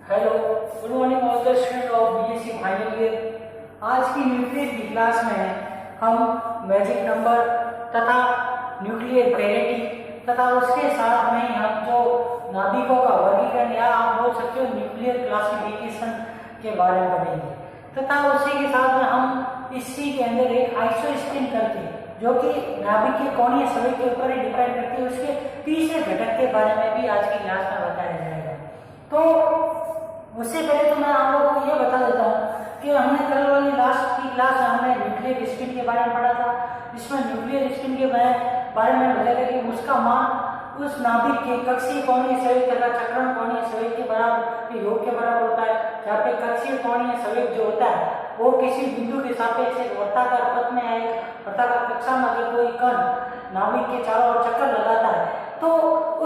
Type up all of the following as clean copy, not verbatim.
Hello, good morning all the student of BSc final year. आज की nuclear की class में हम मैजिक नंबर तथा न्यूक्लियर पेरिटी तथा उसके साथ में हम जो नाभिकों का वर्गीकरण या आप बोल सकते हो न्यूक्लियर क्लासिफिकेशन के बारे में पढ़ेंगे तथा उसी के साथ में हम इसी के अंदर एक आइसोस्पिन करके जो कि नाभिक के कोणीय संवेग के ऊपर ही डिपेंड करती है उसके तीसरे घटक के बारे में भी आज की क्लास में बताया जाएगा। तो उससे पहले तो मैं आप लोगों को ये बता देता हूँ कि हमने कल वाली लास्ट की क्लास में हमने न्यूक्लियर स्पिन के बारे में पढ़ा था। इसमें न्यूक्लियर स्पिन के बारे में बताया था कि उसका मान उस नाभिक के कक्षीय कोणीय संवेग तथा चक्रण कोणीय संवेग के बराबर योग के बराबर होता है, जहाँ पे कक्षीय कोणीय संवेग जो होता है वो किसी बिंदु के सापेक्ष एक वृत्ताकार पथ में या एक वृत्ताकार कक्षा में अगर कोई कण नाभिक के चारों ओर चक्कर लगाता है तो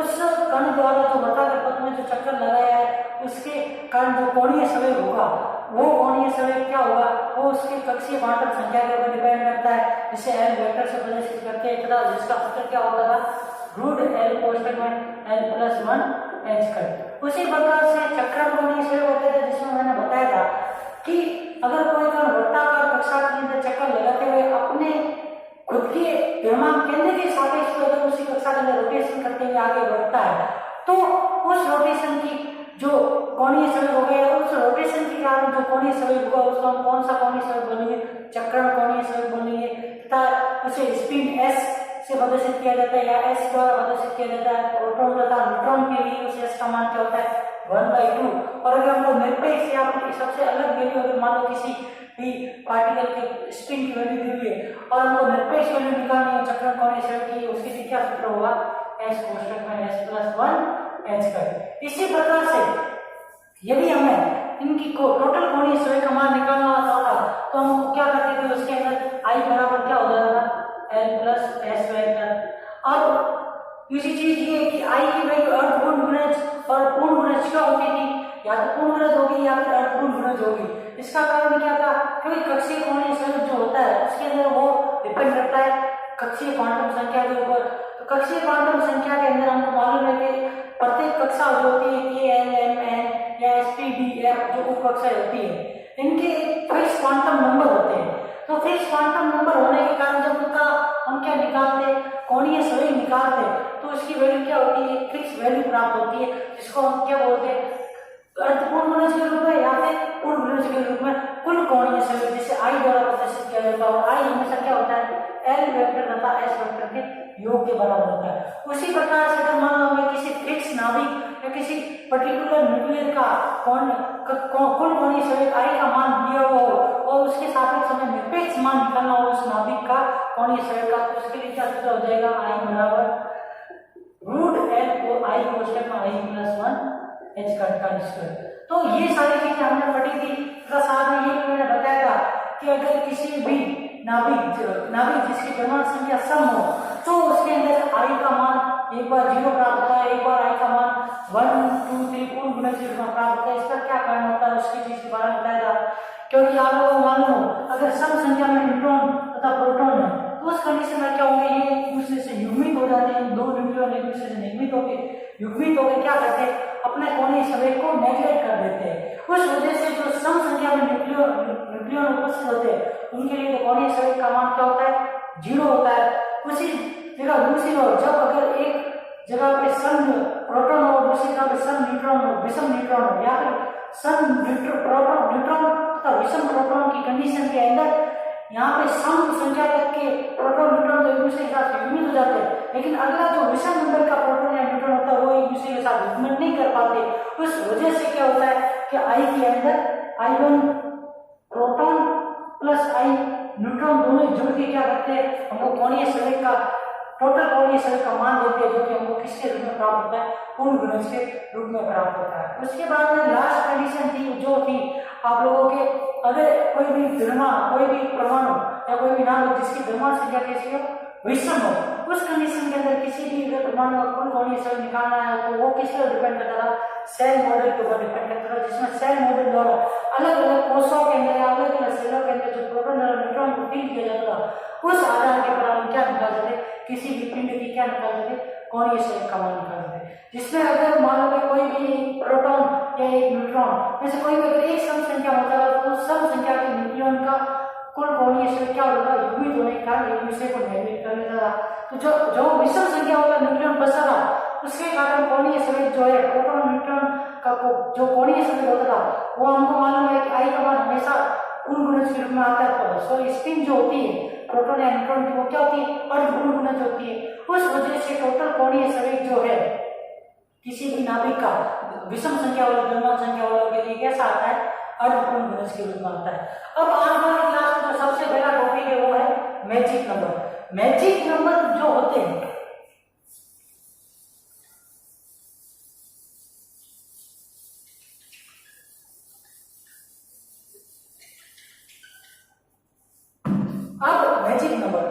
उस कण द्वारा जो वृत्ताकार पथ में जो चक्कर लगाया है उसके कारण जो कोणीय संवेग होगा वो कोणीय संवेग क्या होगा, वो उसके कक्षीय क्वांटम संख्या के ऊपर डिपेंड करता है, जिसे एल वेक्टर से प्रदर्शित करते हैं तथा जिसका सूत्र क्या होता था, रूट एल कोष्ठक में एल प्लस 1 एच कर। उसी प्रकार से चक्रण कोणीय संवेग होते थे जिसमें मैंने बताया था कि अगर कोई कण वृत्ताकार कक्षा के अंदर चक्कर लगाते हुए अपने खुद के द्रव्यमान केंद्र के सापेक्ष अगर उसी कक्षा के अंदर रोटेशन करते हुए आगे बढ़ता है तो उस रोटेशन की जो कोणीय संवेग हो गया उस रोटेशन के कारण जो कोणीय संवेग होगा उसको हम कौन सा कोणीय संवेग बोलेंगे, चक्रण कोणीय संवेग बोलेंगे तथा उसे स्पिन s से प्रदर्शित किया जाता है या s द्वारा प्रदर्शित किया जाता है। प्रोटॉन तथा न्यूट्रॉन के लिए उस s का मान क्या होता है 1/2। और अगर हमको निरपेक्ष या सबसे अलग वैल्यू अगर मान लो किसी भी पार्टिकल के स्पिन की वैल्यू दी हुई है और हमको निरपेक्ष वैल्यू निकालनी है चक्रण कोणीय संवेग की, उसके लिए क्या सूत्र होगा, s कोष्ठक में s प्लस 1 एच कर। इसी प्रकार से यदि हमें इनकी टोटल कोणीय संवेग का मान निकालना होता तो हम क्या करते थे, उसके अंदर आई बराबर क्या हो जाता था एल प्लस एस वेक्टर। अब दूसरी चीज ये कि आई की वैल्यू अर्धपूर्ण गुणज और पूर्ण गुणज क्या होती थी, या तो पूर्ण गुणज होगी या फिर अर्धपूर्ण गुणज होगी। इसका कारण क्या था, क्योंकि कक्षीय कोणीय संवेग जो होता है उसके अंदर वो डिपेंड करता है कक्षीय क्वांटम संख्या के ऊपर। तो कक्षीय क्वांटम संख्या के अंदर हमको मालूम है कि प्रत्येक कक्षा जो होती है के एल एम एन या एस पी डी एफ जो उप कक्षा होती है इनके फिक्स क्वांटम नंबर होते हैं। तो फिक्स क्वांटम नंबर होने के कारण जब उनका हम क्या निकालते कोणीय संवेग निकालते तो उसकी वैल्यू क्या होती है, फिक्स वैल्यू प्राप्त होती है, जिसको हम क्या बोलते हैं अर्धपूर्ण गुणज के रूप में या फिर पूर्ण गुणज के रूप में कुल कोणीय संवेग जिसे आई द्वारा प्रदर्शित किया जाता है। और आई हमेशा क्या होता है एल वेक्टर तथा एस वेक्टर के योग के बराबर होता है। उसी प्रकार से अगर मान लो हमें किसी फिक्स नाभिक या किसी पर्टिकुलर न्यूक्लियर का कुल कोणीय संवेग आई का मान दिया हुआ हो और उसके सापेक्ष हमें निरपेक्ष मान निकालना हो उस नाभिक का कोणीय संवेग का, तो उसके लिए क्या सूत्र हो जाएगा, आई बराबर रूट एल को आई कोष्ठक में आई प्लस 1 एच का स्क्वायर। तो ये सारी चीजें हमने पढ़ी थी तथा साथ में ये मैंने बताया था कि अगर किसी भी नाभिक जिसकी द्रव्यमान संख्या सम हो तो उसके अंदर आई का मान एक बार 0 प्राप्त होता है, एक बार आई का मान 1 2 3 पूर्ण गुणज के रूप में प्राप्त होता है। इसका क्या कारण होता है उसकी चीज के बारे में बताया था। क्योंकि आप लोगों को मालूम हो अगर सम संख्या में न्यूट्रॉन तथा प्रोटॉन है तो उस कंडीशन में क्या होंगे, ये एक दूसरे से युग्मित हो जाते हैं, दो न्यूक्लियन एक दूसरे से युग्मित होकर क्या करते हैं अपने कोणीय संवेग को नेगलेक्ट कर देते हैं। उस वजह से जो सम संख्या में न्यूक्लियन उपस्थित होते हैं उनके लिए तो कोणीय संवेग का मान क्या होता है 0 होता है। उसी जगह दूसरी ओर जब अगर एक जगह पे सम प्रोटॉन हो दूसरी जगह पे सम न्यूट्रॉन हो, विषम न्यूट्रॉन हो या फिर सम न्यूट्रॉन तथा विषम प्रोटॉन की कंडीशन के अंदर यहाँ पे सम संख्या तक के प्रोटॉन न्यूट्रॉन एक दूसरे के साथ युग्मित हो जाते हैं, लेकिन अगला जो विषम नंबर का प्रोटॉन या न्यूट्रॉन होता है वो एक दूसरे के साथ युग्मित नहीं कर पाते। उस वजह से क्या होता है कि आई के अंदर I1 प्रोटॉन प्लस आई न्यूट्रॉन दोनों जुड़ के क्या करते हैं हमको कोणीय संवेग का टोटल कोणीय संवेग का मान देते हैं, जो कि हमको किसके रूप में प्राप्त होता है, पूर्ण गुणज के रूप में प्राप्त होता है। उसके बाद में लास्ट कंडीशन थी जो थी आप लोगों के, अगर कोई भी द्रव्यमान कोई भी परमाणु या कोई भी नाभिक जिसकी द्रव्यमान संख्या कैसी हो विषम हो, उस कंडीशन के अंदर किसी भी परमाणु का कुल कोणीय संवेग निकालना है तो वो किस पर डिपेंड करता था, सेल मॉडल के ऊपर डिपेंड करता था, जिसमें सेल मॉडल द्वारा अलग अलग कोषों के अंदर अलग अलग सेलों के अंदर जो प्रोटॉन और न्यूट्रॉन को फील किया जाता था उस आधार के पर हम क्या निकालते थे, किसी भी पिंड की क्या निकालते थे कोणीय संवेग का मान निकालते थे। जिसमें अगर मान लो कोई भी प्रोटॉन या एक न्यूट्रॉन में से कोई भी अगर एक सम संख्या होता है तो उस सम संख्या के न्यूक्लियन का कुल कोणीय संवेग क्या होगा, युग्मित होने के कारण एक दूसरे को नेगलेक्ट कर देता था। तो जो विषम संख्या वाला न्यूक्लियन बचा था उसके कारण कोणीय संवेग जो है प्रोटॉन न्यूट्रॉन का जो कोणीय संवेग होता था वो हमको मालूम है कि आई का मान हमेशा गुण गुणज के रूप में आता है। सॉरी स्पिन जो होती है प्रोटॉन या न्यूट्रॉन की वो क्या होती है, अर्ध गुण गुणज होती है। उस वजह से टोटल कोणीय संवेग जो है किसी भी नाभिक का विषम संख्या वाले द्रव्यमान संख्या वालों के लिए कैसा आता है, अर्ध गुण गुणज के रूप में आता है। अब आज वाली क्लास में जो सबसे पहला टॉपिक है वो है मैजिक नंबर। मैजिक नंबर जो होते हैं मैजिक नंबर,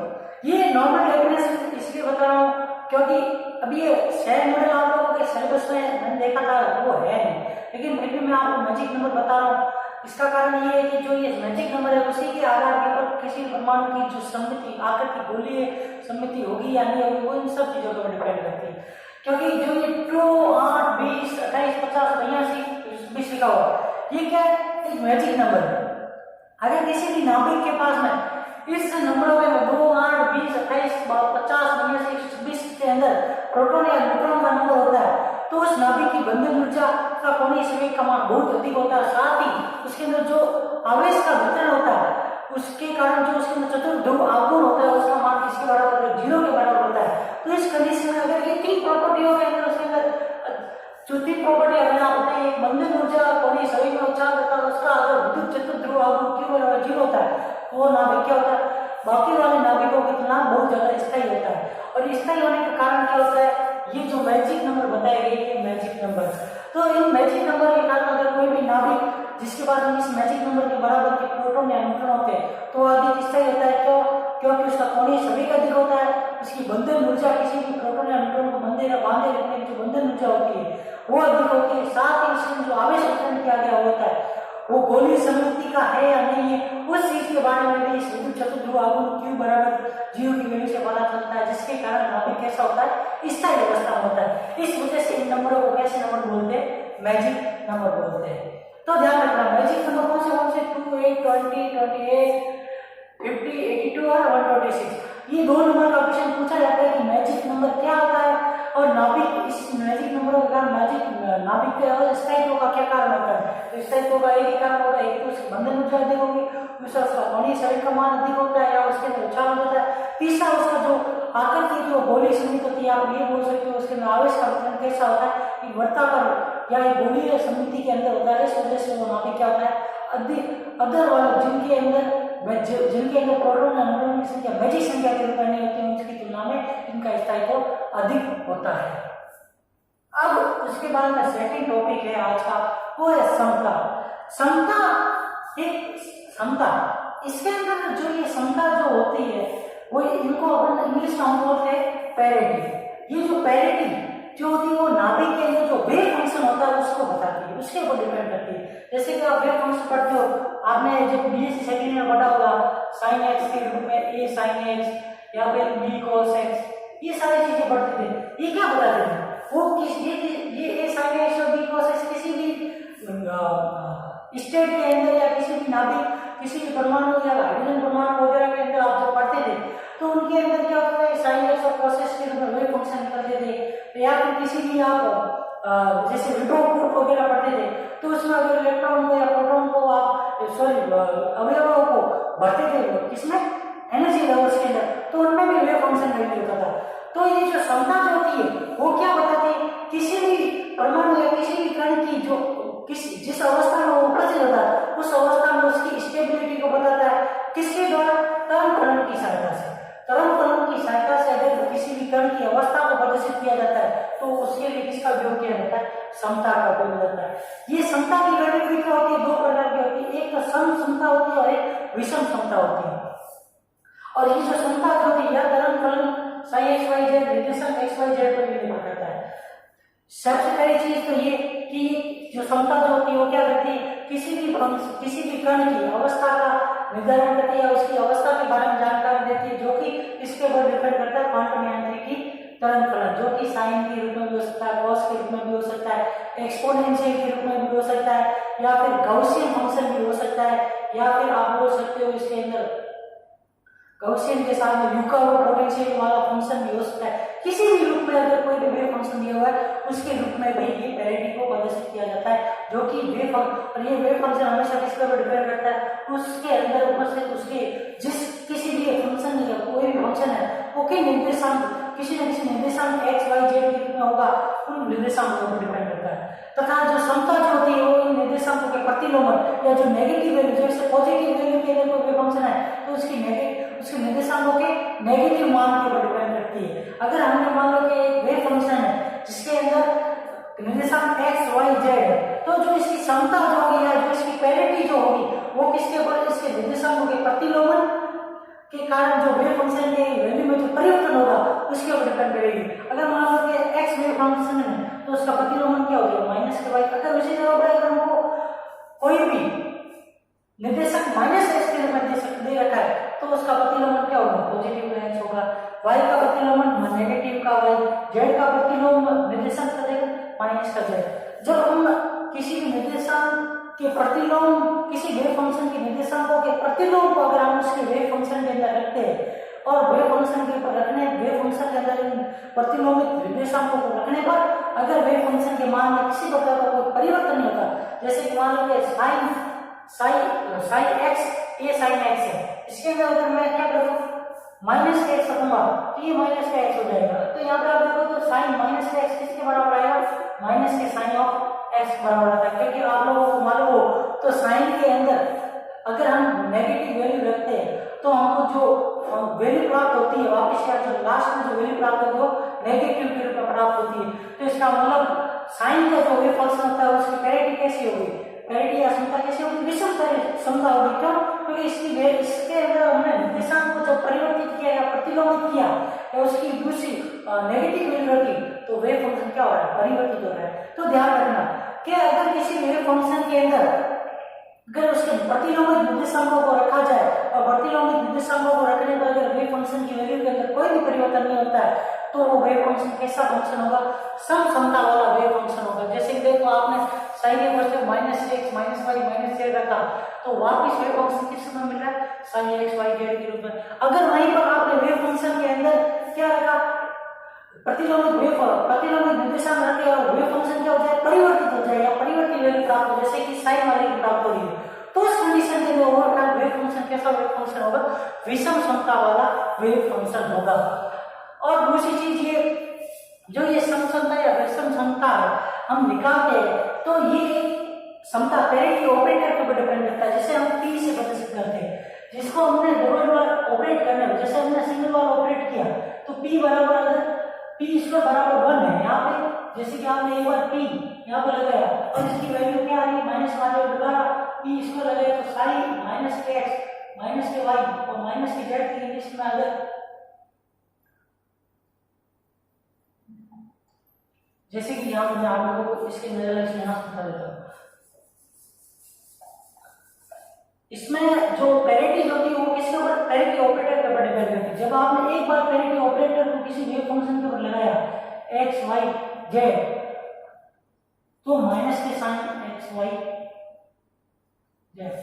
ये नॉर्मल डेफिनेशन इसलिए बता रहा हूँ क्योंकि अभी ये शेयर मॉडल आप लोगों के सिलेबस में मैंने देखा था वो है नहीं, लेकिन फिर भी मैं आपको मैजिक नंबर बता रहा हूँ। इसका कारण ये है कि जो ये मैजिक नंबर है उसी के आधार के ऊपर किसी परमाणु की जो सममिति आकृति गोलीय सममिति होगी या नहीं होगी वो इन सब चीजों पर डिपेंड करती है। क्योंकि जो ये 2, 8, 20, 28, 50, 82, 20 लिखा हुआ ये क्या है, एक मैजिक नंबर है। अगर किसी भी नाभिक के पास में इस नंबरों में 2, 8, 20, 28, 50, 126 के अंदर प्रोटॉन या न्यूट्रॉन का नंबर होता है तो उस नाभिक की बंधन ऊर्जा का कोणीय संवेग का मान बहुत अधिक होता है। साथ ही उसके अंदर जो आवेश का वितरण होता है उसके कारण जो उसके अंदर चतुर्ध्रुव आघूर्ण होता है उसका मान किसके बराबर होता है, 0 के बराबर होता है। तो इस कंडीशन में अगर ये 3 प्रॉपर्टियों के अंदर उसके अंदर चौथी प्रॉपर्टी अगर आप बताएं एक बंधन ऊर्जा कोणीय संवेग में उच्चार करता है उसका अगर विद्युत चतुर्ध्रुव आघूर्ण क्यू बराबर 0 होता है वो नाभिक क्या होता है, बाकी वाले नाभिकों की तुलना बहुत ज्यादा स्थायी होता है। और स्थायी होने के कारण क्या होता है, ये जो मैजिक नंबर बताए गए ये मैजिक नंबर। तो इन मैजिक नंबर के कारण अगर कोई भी नाभिक जिसके पास इस मैजिक नंबर के बराबर के प्रोटॉन या न्यूट्रॉन होते हैं तो अधिक स्थायी होता है। क्योंकि उसका कोणीय संवेग अधिक होता है, उसकी बंधन ऊर्जा किसी भी प्रोटॉन या न्यूट्रॉन को बांधे रखने की जो बंधन ऊर्जा होती है वो अधिक होती है। साथ ही इसमें जो आवेश वितरण किया गया होता है वो गोलीय सममिति का है या नहीं है उस चीज के बारे में भी इस विद्युत चतुर्ध्रुव आघूर्ण क्यू बराबर 0 की वैल्यू से पता चलता है, जिसके कारण नाभिक कैसा होता है, स्थायी अवस्था में होता है। इस वजह से इन नंबरों को कैसे नंबर बोलते हैं, मैजिक नंबर बोलते हैं। तो ध्यान रखना मैजिक नंबर कौन से 2, 8, 20, 28, 50, 82 और 126 ये दो नंबर का क्वेश्चन पूछा जाता है कि मैजिक नंबर क्या होता है और नाभिक इस मैजिक नंबरों के कारण मैजिक नाभिक के स्थायित्व का क्या कारण होता है। स्थायित्व का एक ही कारण होता है, एक तो उसकी बंधन ऊर्जा अधिक होगी, दूसरा उसका कोणीय संवेग का मान अधिक होता है या उसके अंदर उछाल होता है, तीसरा उसका जो आकृति जो गोलीय सममिति होती है आप ये बोल सकते हो उसके अंदर आवेश का वितरण कैसा होता है कि वर्ताकार या गोलीय सममिति के अंदर होता है। इस वजह से वो नाभिक क्या होता है, अदर वाले जिनके अंदर प्रोटॉन और न्यूट्रॉन की संख्या मैजिक संख्या के रूप में नहीं होती है उनकी तुलना में इनका स्थायित्व अधिक होता है। अब उसके बाद में सेकंड टॉपिक है आज का वो है समता। समता इसके अंदर जो ये समता जो होती है वो इनको अपन इंग्लिश में हम बोलते हैं पैरिटी। ये जो पैरिटी जो होती है वो नाभिक के अंदर जो वेव फंक्शन होता है उसको बताती है, उसके ऊपर डिपेंड करती है। जैसे कि आप वेव फंक्शन पढ़ते हो, आपने जब बीएससी सेकंड ईयर पढ़ा होगा sin x के रूप में a sin x या फिर b cos x, ये सारी चीजें पढ़ते थे। ये क्या बताते थे, वो किस ये a sin x और b cos x किसी भी स्टेट के अंदर या किसी भी नाभिक किसी भी परमाणु या हाइड्रोजन परमाणु वगैरह के अंदर आप जब पढ़ते थे तो उनके अंदर क्या होता है sin x और cos x के रूप में वेव फंक्शन निकलते थे। या फिर किसी भी आप जैसे विभव कूट वगैरह पढ़ते थे तो उसमें अगर इलेक्ट्रॉन को या प्रोटॉन को आप अवयवों को भरते थे किसमें एनर्जी लेवल्स के अंदर तो उनमें भी वेव फंक्शन वैल्यू होता था। तो ये जो समता जो होती है वो क्या बताती है, किसी भी परमाणु या किसी भी कण की जो जिस अवस्था में वो उपस्थित होता है उस अवस्था में उसकी स्टेबिलिटी को बताता है। किसके द्वारा, तरंग फलन की सहायता से। तरंग फलन की सहायता से अगर किसी भी कण की अवस्था को प्रदर्शित किया जाता है तो उसके लिए किसका उपयोग किया जाता है, समता का उपयोग जाता है। ये समता की कैटेगरी क्या होती है, दो प्रकार की होती है, एक तो सम समता होती है और एक विषम समता होती है। और ये जो समता जो होती है यह तरंग फलन psi x y z relation x y z पर निर्भर करता है। सबसे पहली चीज तो ये कि जो समता जो होती है वो क्या करती है, किसी भी कण की अवस्था का निर्धारण करती है, उसकी अवस्था के बारे में जानकारी देती है, जो कि इसके ऊपर डिपेंड करता है क्वांटम यांत्रिकी तरंग फलन, जो कि साइन के रूप में भी हो सकता है, कॉस के रूप में भी हो सकता है, एक्सपोनेंशियल के रूप में भी हो सकता है, या फिर गॉसियन फंक्शन भी हो सकता है, या फिर आप बोल सकते हो इसके अंदर गॉसियन के साथ में यूका और पोटेंशियल वाला फंक्शन भी हो सकता है। किसी भी रूप में अगर कोई भी वेव फंक्शन दिया हुआ है उसके रूप में भी ये पेरिटी को प्रदर्शित किया जाता है, जो कि वेव और ये वेव फंक्शन हमेशा किसके ऊपर डिपेंड करता है, उसके अंदर उपस्थित उसके जिस किसी भी फंक्शन या कोई भी फंक्शन है वो के निर्देशांक किसी न किसी निर्देशांक x y z के रूप में होगा, उन निर्देशांकों पर डिपेंड करता है। तथा जो समता जो होती है वो इन निर्देशांकों के प्रतिलोमन या जो नेगेटिव वैल्यू, जैसे पॉजिटिव वैल्यू के अंदर कोई फंक्शन है तो उसके निर्देशांकों के नेगेटिव मान के ऊपर डिपेंड करती है। अगर हमने मान लो कि एक वेव फंक्शन है जिसके अंदर निर्देशांक x y z है, तो जो इसकी समता जो होगी या जो इसकी पैरिटी जो होगी वो किसके ऊपर, इसके निर्देशांकों के प्रतिलोमन के कारण जो वेव फंक्शन के वैल्यू में जो परिवर्तन होगा उसके ऊपर डिपेंड करेगी। अगर मान लो कि x वेव फंक्शन है तो उसका प्रतिलोमन क्या हो जाएगा, माइनस के y। अगर उसी तरह अगर हमको कोई भी निर्देशक माइनस x के रूप में दे रखा है तो उसका प्रतिलोमन क्या होगा, पॉजिटिव का x होगा, y का प्रतिलोमन नेगेटिव का y, z का प्रतिलोमन निर्देशांक का z माइनस का z। जब हम किसी भी निर्देशांक के प्रतिलोम, किसी वेव फंक्शन के निर्देशांकों के प्रतिलोम को अगर हम उसके वेव फंक्शन के अंदर रखते हैं और वेव फंक्शन के ऊपर रखने, वेव फंक्शन के अंदर इन प्रतिलोमित निर्देशांकों को रखने पर अगर वेव फंक्शन के मान में किसी प्रकार का कोई परिवर्तन नहीं होता, जैसे कि मान लो कि साइन एक्स ये साइन एक्स है, इसके अंदर अगर मैं क्या करूँ माइनस का एक्स रखूंगा तो ये माइनस का एक्स हो जाएगा। तो यहाँ पे आप देखो तो साइन माइनस का एक्स किसके बराबर आएगा, माइनस के साइन ऑफ एक्स बराबर आता है। क्योंकि आप लोगों को मालूम हो तो साइन के अंदर अगर हम नेगेटिव वैल्यू रखते हैं तो हमको जो वैल्यू प्राप्त होती है वापस क्या, जो लास्ट में जो वैल्यू प्राप्त होती है वो नेगेटिव के रूप में प्राप्त होती है। तो इसका मतलब साइन का जो वेव फंक्शन होता है उसकी पैरिटी कैसी होगी, पैरिटी या समता कैसी होगी, विषम समता होगी। क्यों, क्योंकि इसके अंदर हमने निर्देशांक को जब परिवर्तित किया या प्रतिलोमित किया या उसकी दूसरी नेगेटिव वैल्यू रखी तो वेव फंक्शन क्या हो रहा है, परिवर्तित हो रहा है। तो ध्यान रखना कि अगर किसी वेव फंक्शन के अंदर अगर उसके प्रतिलोमित निर्देशांकों को रखा जाए और प्रतिलोमित निर्देशांकों को रखने पर अगर वेव फंक्शन की वैल्यू के अंदर कोई भी परिवर्तन नहीं होता है तो वो वेव फंक्शन कैसा फंक्शन होगा, समता वाला वेव फंक्शन होगा। जैसे कि देखो आपने साइन ए बस minus x minus y minus z रखा तो वापिस वेव फंक्शन किस में मिल रहा है, साइन एक्स वाई जेड के रूप में। अगर वहीं पर आपने वेव फंक्शन के अंदर क्या रखा, प्रतिलोमित निर्देशांक रखे और वेव फंक्शन क्या हो जाए, परिवर्तित हो जाए या परिवर्तित वैल्यू प्राप्त हो, जैसे कि साइन वाले की प्राप्त हो रही है, तो उस कंडीशन के अंदर वेव फंक्शन कैसा वेव फंक्शन होगा, विषम समता वाला वेव फंक्शन होगा। और दूसरी चीज ये जो ये समता या विषम समता हम निकालते हैं तो ये समता पैरिटी ऑपरेटर के ऊपर डिपेंड करता है। जैसे हम p से प्रदर्शित करते हैं, जिसको हमने डबल बार ऑपरेट करने में, जैसे हमने सिंगल बार ऑपरेट किया तो p बराबर अगर p इसका बराबर 1 है यहाँ पे, जैसे कि आपने एक बार p यहाँ पे लगाया और इसकी वैल्यू क्या आ रही है माइनस वाले दोबारा p इसको लगाया तो साइन माइनस के x माइनस के y और माइनस के z के इसमें अगर जैसे कि यहाँ मैं आप लोगों को इसके मेजरमेंट्स यहाँ समझा देता हूँ। इसमें जो पैरिटी होती है वो किसके ऊपर, पैरिटी ऑपरेटर के ऊपर डिपेंड करती है। जब आपने एक बार पैरिटी ऑपरेटर को किसी वेव फंक्शन के ऊपर लगाया एक्स वाई जेड तो माइनस के साइन एक्स वाई जेड,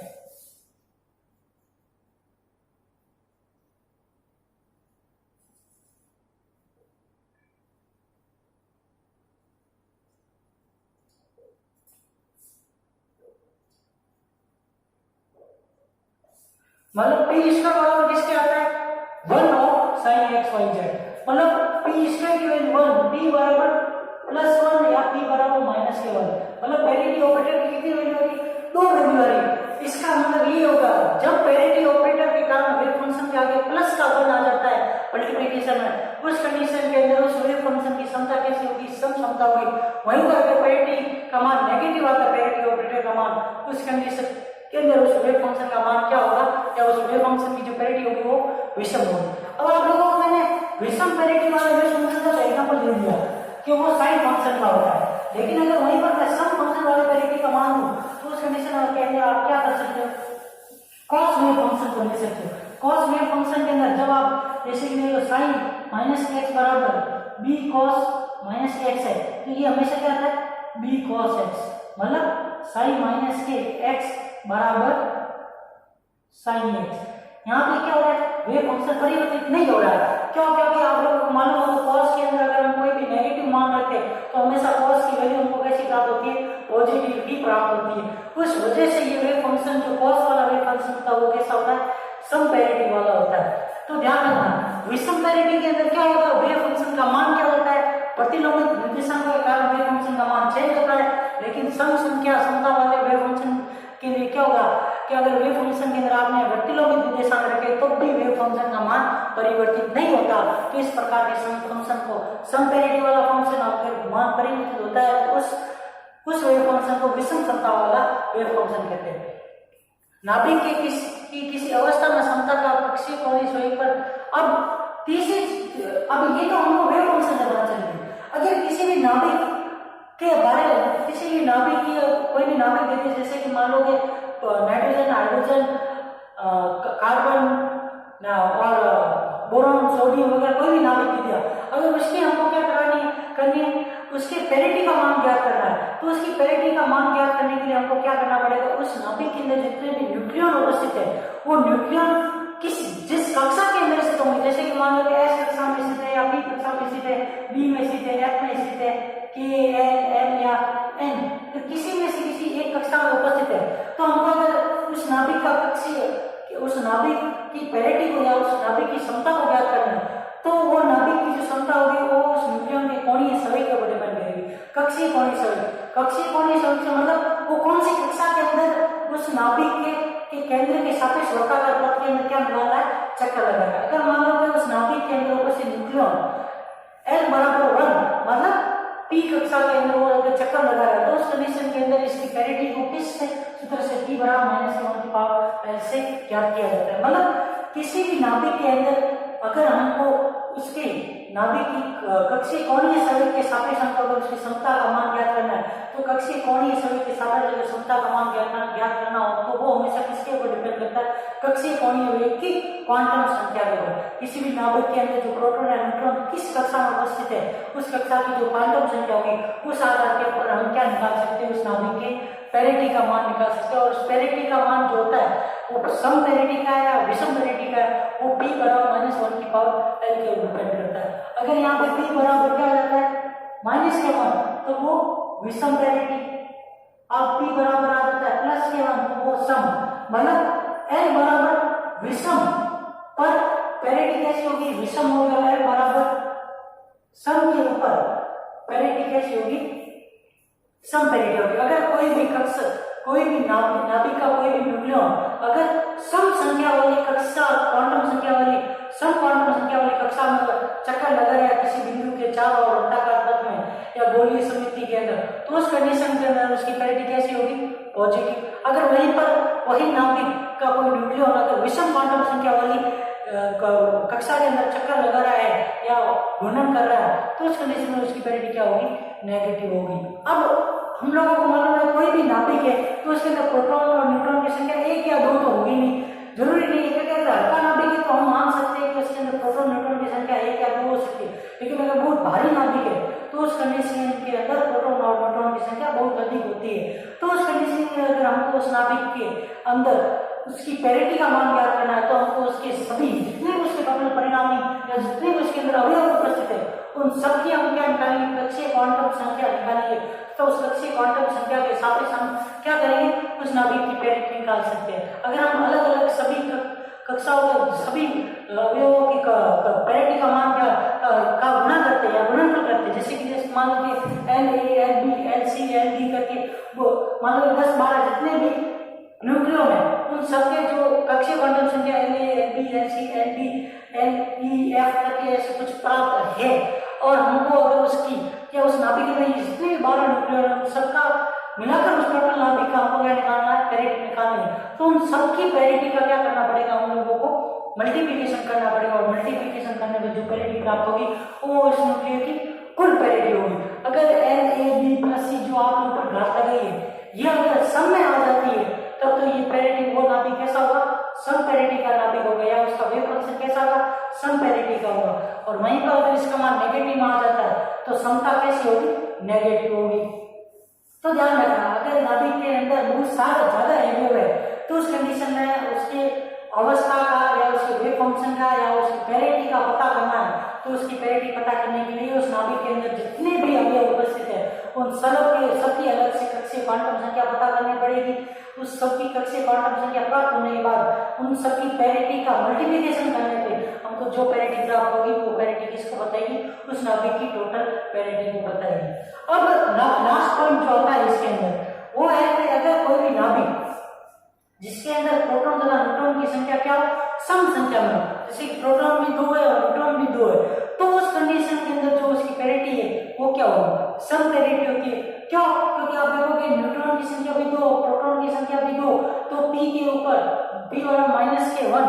मतलब p इसका बराबर किसके आता है 1 of sine x y z, मतलब p इसका की वैल्यू 1, p बराबर +1 या p बराबर -1, मतलब पैरिटी ऑपरेटर की कितनी वैल्यू आ रही, 2 वैल्यू आ रही। इसका मतलब ये होगा जब पैरिटी ऑपरेटर के कारण वेव फंक्शन के आगे प्लस का 1 आ जाता है मल्टीप्लिकेशन में, उस कंडीशन के अंदर उस वेव फंक्शन की समता कैसी होगी, सम समता होगी। वहीं पर पैरिटी का मान नेगेटिव आता है, पैरिटी ऑपरेटर का मान, उस कंडीशन के अंदर उस वेव फंक्शन का मान क्या होगा, या उस वेव फंक्शन की जो पैरिटी होगी वो विषम होगी। अब आप लोगों को मैंने विषम पैरिटी वाले वेव फंक्शन का एग्जांपल दे दिया कि वो साइन फंक्शन का होता है, लेकिन अगर वहीं पर मैं सम फंक्शन वाले पैरिटी का मान दूं तो उस कंडीशन के अंदर आप क्या कर सकते हो, कॉस वेव फंक्शन को ले सकते हो। कॉस वेव फंक्शन के अंदर जब आप जैसे कि साइन माइनस एक्स बराबर बी कॉस माइनस एक्स है, तो ये हमेशा क्या आता है, बी कॉस एक्स, मतलब साइन माइनस के एक्स बराबर साइन एक्स। यहाँ पे क्या हो रहा है, वेव फंक्शन परिवर्तित नहीं हो रहा है। क्यों? क्योंकि आप लोगों को मालूम हो कॉस के अंदर अगर हम कोई भी नेगेटिव मान रखते हैं तो हमेशा कॉस की वैल्यू हमको कैसी प्राप्त होती है, पॉजिटिव ही प्राप्त होती है। उस वजह से ये वेव फंक्शन जो कॉस वाला वेव फंक्शन होता है वो कैसा होता है, समपैरिटी वाला होता है। तो ध्यान रखना, विषमपैरिटी के अंदर क्या होगा, वेव फंक्शन का मान क्या होता है, प्रतिलोमित निर्देशांक के कारण वेव फंक्शन का मान चेंज होता है। लेकिन सम संख्या समता वाले वेव फंक्शन के लिए क्या होगा कि अगर वेव फंक्शन के अंदर आपने प्रतिलोमित निर्देशांक रखे तो भी वेव फंक्शन का मान परिवर्तित नहीं होता। तो इस प्रकार के फंक्शन को समपैरिटी वाला फंक्शन अगर मान परिवर्तित होता है तो उस वेव फंक्शन को विषम समता वाला वेव फंक्शन कहते हैं। नाभिक के किसी अवस्था में समता का कक्षीय कोणीय संयोग पर अब ये तो हमको वेव फंक्शन पता चल गई। अगर किसी भी नाभिक के बारे में, किसी भी नाभिक की कोई भी नाभिक देते हैं, जैसे कि मान लो कि नाइट्रोजन, हाइड्रोजन, कार्बन और बोरॉन, सोडियम वगैरह कोई भी नाभिक दे दिया, अगर उसकी हमको क्या करनी है, उसके पेरिटी का मान ज्ञात करना है। तो उसकी पेरिटी का मान ज्ञात करने के लिए हमको क्या करना पड़ेगा, उस नाभिक के अंदर जितने भी न्यूक्लियन उपस्थित है वो न्यूक्लियन जिस कक्षा के अंदर स्थित होंगे, जैसे कि मान लो कि एस कक्षा में स्थित है या बी कक्षा में स्थित है, बी में स्थित है, एफ में स्थित है, के, एल, एम या एन, तो किसी में से किसी एक कक्षा में उपस्थित है, तो हमको अगर उस नाभिक का कक्षीय, उस नाभिक की पेरिटी को या उस नाभिक की क्षमता को ज्ञात करना है, तो वो नाभिक की जो क्षमता होगी वो उस न्यूक्लियन के कोणीय संवेग के ऊपर डिपेंड करेगी। कक्षीय कोणीय संवेग, कक्षीय कोणीय संवेग से मतलब वो कौन सी कक्षा के अंदर उस नाभिक के केंद्र के सापेक्ष वर्गाकार पथ के अंदर क्या लगा रहा है, चक्कर लगा रहा है। अगर मान लो कि उस नाभिक के अंदर उपस्थित न्यूक्लियन L बराबर 1 मतलब P कक्षा के अंदर वो अगर चक्कर लगा रहा है तो उस कंडीशन के अंदर इसकी पेरिटी को किस सूत्र से P बराबर -1 से ज्ञात किया जाता है। मतलब किसी भी नाभिक के अंदर अगर हमको उसके नाभिक की कक्षीय कोणीय संवेग के सापेक्ष हमको अगर उसकी क्षमता का मान ज्ञात करना है तो कक्षीय कोणीय संवेग के सापेक्ष अगर क्षमता का मान ज्ञात करना हो तो वो हमेशा किसके ऊपर डिपेंड करता है, कक्षीय कोणीय वेग की क्वांटम संख्या के ऊपर। किसी भी नाभिक के अंदर जो प्रोटॉन या न्यूट्रॉन किस कक्षा में उपस्थित है उस कक्षा की जो क्वांटम संख्या होगी उस आधार के ऊपर हम क्या निकाल सकते हैं, उस नाभिक के पेरिटी का मान निकाल सकते हैं। और उस पेरिटी का मान जो होता है वो सम पेरिटी का है या विषम पेरिटी का है, वो P बराबर -1 की पावर L के ऊपर डिपेंड करता है। अगर यहाँ पे P बराबर क्या आ जाता है माइनस के 1 तो वो विषम पेरिटी, अब P बराबर आ जाता है प्लस के 1 तो वो सम, मतलब L बराबर विषम पर पेरिटी कैसी होगी, विषम होगा। L बराबर सम के ऊपर पेरिटी कैसी होगी, सम पेरिटी होगी। अगर कोई भी कक्षा, कोई भी नाभिक का कोई भी न्यूक्लियन अगर सम संख्या वाली कक्षा, क्वांटम संख्या वाली, सम क्वांटम संख्या वाली कक्षा में चक्कर लगा रहा है किसी बिंदु के चारों ओर वृत्ताकार पथ में या गोलीय समिति के अंदर, तो उस कंडीशन के अंदर उसकी पेरिटी कैसी होगी, पॉजिटिव। अगर वहीं पर वही नाभिक का कोई न्यूक्लियन अगर विषम क्वांटम संख्या वाली कक्षा के अंदर चक्कर लगा रहा है या घूर्णन कर रहा है तो उस कंडीशन में उसकी पेरिटी क्या होगी, नेगेटिव होगी। अब हम लोगों को मालूम है कोई भी नाभिक है तो उसके अंदर प्रोटॉन और न्यूट्रॉन की संख्या 1 या 2 तो होगी नहीं, जरूरी नहीं है कि अगर हल्का नाभिक है तो हम मान सकते हैं कि उसके अंदर प्रोटॉन न्यूट्रॉन की संख्या 1 या 2 हो सकती है। लेकिन अगर बहुत भारी नाभिक है तो उस कंडीशन के अंदर प्रोटॉन और न्यूट्रॉन की संख्या बहुत अधिक होती है। तो उस कंडीशन में अगर हमको उस नाभिक के अंदर उसकी पेरिटी का मान ज्ञात करना है तो हमको उसके सभी जितने भी उसके कपल परिणामी या जितने भी उसके अंदर अवयव उपस्थित है उन सबकी हम क्या निकालेंगे, कक्षीय क्वांटम संख्या निकालेंगे। तो उस कक्षीय क्वांटम संख्या के सापेक्ष हम क्या करेंगे, उस नाभिक की पेरिटी निकाल सकते हैं। अगर हम अलग अलग सभी कक्षाओं के सभी अवयवों की पेरिटी का मान का गुणा करते हैं या गुणनफल करते हैं, जैसे मान लो कि LA, LB, LC, LD करके वो मान लो 10-12 जितने भी न्यूक्लियन है उन सबके जो कक्षीय क्वांटम संख्या LA, LB, LC, LD, LEF करके ऐसे कुछ प्राप्त है और हमको अगर उसकी या उस नाभिक में जितने भी 12 न्यूक्लियन सबका मिलाकर उस टोटल नाभिक का हमको क्या निकालना है, पेरिटी निकालनी है। तो उन सबकी पेरिटी का क्या करना पड़ेगा, हम लोगों को मल्टीप्लिकेशन करना पड़ेगा और मल्टीप्लिकेशन करने में जो पेरिटी प्राप्त होगी वो उस न्यूक्लियन की कुल पेरिटी होगी। अगर NAB+C जो आप ऊपर घात लगाई है ये अगर सम में आ जाती है तब तो ये पेरिटी वो नाभिक कैसा होगा, सम पेरिटी का नाभिक होगा या उसका वेव फंक्शन कैसा होगा, सम पैरिटी का होगा। और वहीं पर अगर इसका मान नेगेटिव में आ जाता है तो समता कैसी होगी, नेगेटिव होगी। तो ध्यान रखना, अगर नाभिक के अंदर बहुत सारा ज्यादा एरिया है तो उस कंडीशन में उसके अवस्था का या उसके वेव फंक्शन का या उसकी पैरिटी का पता करना है, तो उसकी पैरिटी पता करने के लिए उस नाभिक के अंदर जितने भी अवयव उपस्थित है उन सबकी अलग से कक्षीय क्वांटम संख्या पता करनी पड़ेगी। उस सबकी कक्षीय क्वांटम संख्या प्राप्त होने के बाद उन सबकी पैरिटी का मल्टीप्लिकेशन करने पे हमको जो पैरिटी प्राप्त होगी वो पैरिटी किसको बताएगी, उस नाभिक की टोटल पैरिटी को बताएगी। अब लास्ट पॉइंट जो आता है इसके अंदर वो है कि अगर कोई भी नाभिक जिसके अंदर प्रोटॉन तथा न्यूट्रॉन की संख्या क्या हो, सम संख्या में, जैसे प्रोटॉन भी 2 है और न्यूट्रॉन भी 2 है, तो उस कंडीशन के अंदर जो उसकी पैरिटी है वो क्या होगी, सम पैरिटी होती है। क्यों? क्योंकि आप देखोगे न्यूट्रॉन की संख्या भी 2, प्रोटॉन की संख्या भी 2, तो p के ऊपर p और माइनस के 1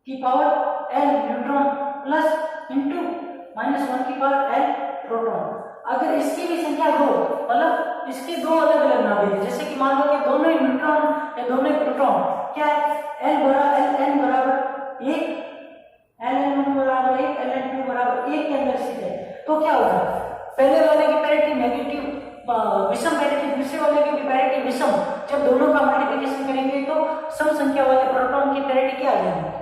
की power l neutron plus into -1 की पावर l प्रोटॉन। अगर इसकी भी संख्या 2, मतलब इसके दो अलग अलग नाभिक है, जैसे कि मान लो कि दोनों ही न्यूट्रॉन या दोनों ही प्रोटॉन क्या है, n बराबर 1, ln1 बराबर 1, ln2 बराबर 1 के अंदर स्थित है, तो क्या होगा, पहले वाले की पैरिटी नेगेटिव विषम पैरिटी, दूसरे वाले की भी पैरिटी विषम, जब दोनों का मल्टीप्लिकेशन करेंगे तो सम संख्या वाले प्रोटॉन की पैरिटी क्या आ जाएगी,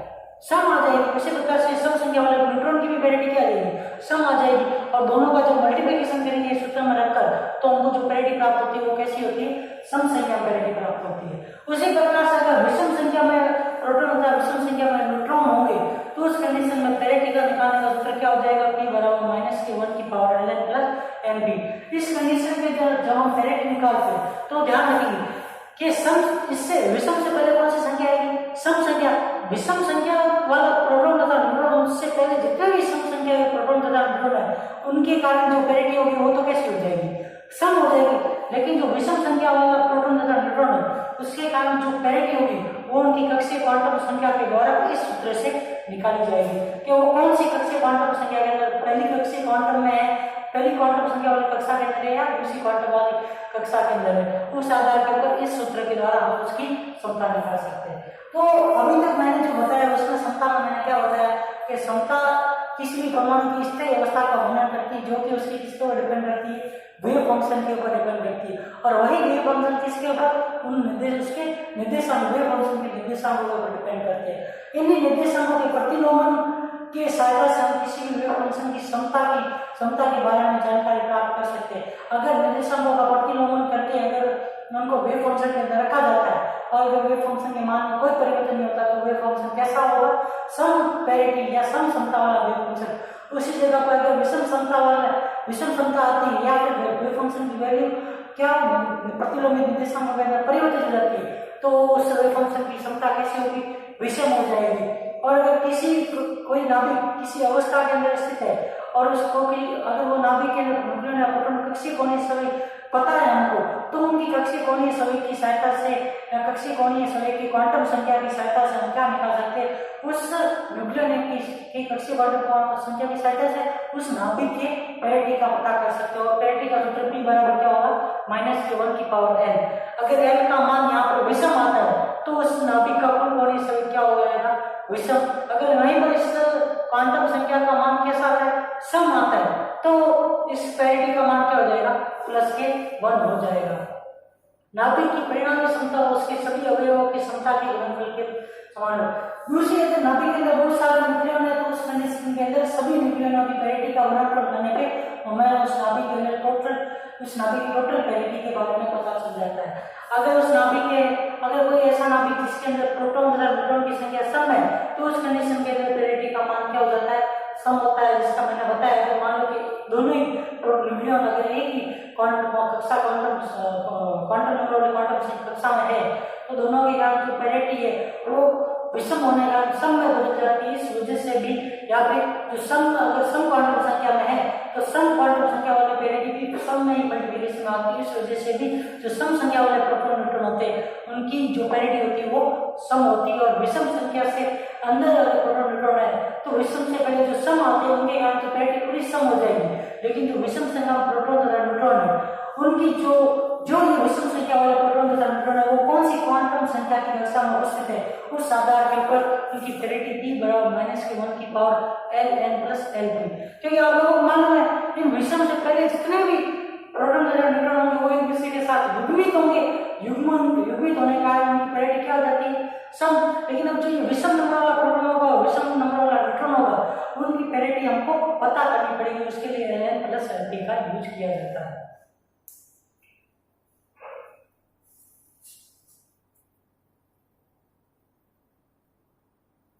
सम आ जाएगी। उसी प्रकार से सम संख्या वाले न्यूट्रॉन की भी पैरिटी क्या आ जाएगी, सम आ जाएगी। और दोनों का जब मल्टीप्लिकेशन करेंगे सूत्र में रखकर तो हमको जो पैरिटी प्राप्त होती है वो कैसी होती है, सम संख्या पैरिटी प्राप्त होती है। उसी प्रकार से अगर विषम संख्या में प्रोटॉन तथा विषम संख्या में न्यूट्रॉन होंगे तो उस कंडीशन में पैरिटी का निकालने का सूत्र क्या हो जाएगा, p बराबर -1 की पावर ln प्लस mb। इस कंडीशन में जब हम पैरिटी निकालते हैं तो ध्यान रखेंगे कि सम, इससे विषम से पहले कौन सी संख्या आएगी, सम संख्या। विषम संख्या वाला प्रोटॉन तथा न्यूट्रॉन, उससे पहले जितने भी सम संख्या के प्रोटॉन तथा न्यूट्रॉन है उनके कारण जो पैरिटी होगी वो तो कैसी हो जाएगी, सम हो जाएगी। लेकिन जो विषम संख्या वाला प्रोटॉन तथा न्यूट्रॉन है उसके कारण जो पैरिटी होगी वो उनकी कक्षीय क्वांटम संख्या के द्वारा इस सूत्र से निकाली जाएगी कि वो कौन सी कक्षीय क्वांटम संख्या के अंदर, पहली कक्षीय क्वांटम में है, पहली क्वांटम संख्या वाली कक्षा के अंदर है या दूसरी क्वांटम वाली कक्षा के अंदर है, उस आधार के ऊपर इस सूत्र के द्वारा हम उसकी समता निकाल सकते हैं। तो अभी तक मैंने जो बताया उसमें समता में मैंने क्या बताया कि समता किसी भी परमाणु की स्थिर अवस्था का वर्णन करती है, जो कि उसकी किसके ऊपर डिपेंड करती है, वेव फंक्शन के ऊपर डिपेंड करती है। और वही वेव फंक्शन किसके ऊपर, उन उसके निर्देशांक, वेव फंक्शन के निर्देशांकों के ऊपर डिपेंड करते हैं। इन्हीं निर्देशांकों के प्रतिलोमन के सहायता से हम किसी भी वेव फंक्शन की समता के बारे में जानकारी प्राप्त कर सकते हैं। अगर निर्देशांकों का प्रतिलोमन करके अगर उनको वेव फंक्शन के अंदर रखा जाता है और अगर वेव फंक्शन के मान में कोई परिवर्तन नहीं होता तो वेव फंक्शन कैसा होगा, सम पैरिटी या सम समता वाला वेव फंक्शन। उसी जगह पर अगर विषम समता आती है या फिर वेव फंक्शन की वैल्यू क्या प्रतिलोमी निर्देशांकों के अंदर परिवर्तित हो जाती है तो उस वेव फंक्शन की समता कैसी होगी, विषम हो जाएगी। और अगर कोई नाभिक किसी अवस्था के अंदर स्थित है और उसको अगर वो नाभिक के न्यूक्लियन या प्रोटॉन कक्षीय कोणीय संवेग पता है हमको, तो उनकी कक्षीय कोणीय संवेग की सहायता से या कक्षीय कोणीय संवेग की क्वांटम संख्या की सहायता से हम क्या निकाल सकते हैं, उस न्यूक्लियन की कक्षीय क्वांटम संख्या की सहायता से उस नाभिक के पैरिटी का पता कर सकते हो। पैरिटी का सूत्र p बराबर क्या होगा, -1 की पावर l। अगर l का मान यहाँ पर विषम आता है तो उस नाभिक का कुल कोणीय संवेग क्या हो जाएगा, विषम। अगर वहीं पर इस क्वांटम संख्या का मान कैसा आता है, सम आता है, तो इस पैरिटी का मान क्या हो जाएगा, +1 हो जाएगा। नाभिक की परिणामी क्षमता उसके सभी अवयवों की क्षमता के गुणनफल के समान है। दूसरी अगर नाभिक के अंदर बहुत सारे न्यूक्लियन है तो उस कंडीशन के अंदर सभी न्यूक्लियनों की पैरिटी का गुणनफल करने पे हमें उस नाभिक के अंदर उस नाभिक की टोटल पैरिटी के बारे में पता चल जाता है। अगर कोई ऐसा नाभिक जिसके अंदर प्रोटॉन तथा न्यूट्रॉन की संख्या सम है तो उस कंडीशन के अंदर पैरिटी का मान क्या हो जाता है, सम होता है। जिसका मैंने बताया अगर मान लो कि दोनों ही न्यूक्लियन अगर एक ही क्वांटम नंबर क्वांटम कक्षा में है तो दोनों के कारण जो पैरिटी है वो विषम होने का सम में बदल जाती है। इस वजह से भी या फिर जो अगर सम क्वांटम संख्या में है तो सम क्वांटम संख्या वाली पैरिटी भी सम में ही मल्टीप्लिकेशन आती है। इस वजह से भी जो सम संख्या वाले प्रोटॉन न्यूट्रॉन होते हैं उनकी जो पैरिटी होती है वो सम होती है। और विषम संख्या से अंदर अगर प्रोटॉन न्यूट्रॉन है तो विषम से पहले जो सम आते हैं उनके कारण तो पैरिटी पूरी सम हो जाएगी। लेकिन जो विषम संख्या में प्रोटॉन तथा न्यूट्रॉन है उनकी जो जो ये विषम संख्या वाले प्रोटॉन तथा न्यूट्रॉन है वो कौन सी क्वांटम संख्या की व्यवस्था में उपस्थित है, उस आधार के ऊपर उनकी पेरिटी p बराबर -1 की पावर ln प्लस l3। क्योंकि आप लोगों को मालूम है इन विषम से पहले जितने भी प्रोटॉन तथा न्यूट्रॉन होंगे वो एक दूसरे के साथ युग्मित होंगे, युग्मित होने के कारण उनकी पेरिटी क्या हो जाती है, सम। लेकिन अब जो ये विषम नंबर वाला प्रोटॉन होगा, विषम नंबर वाला न्यूट्रॉन होगा, उनकी पेरिटी हमको पता करनी पड़ेगी, उसके लिए ln प्लस l3 का यूज किया जाता है।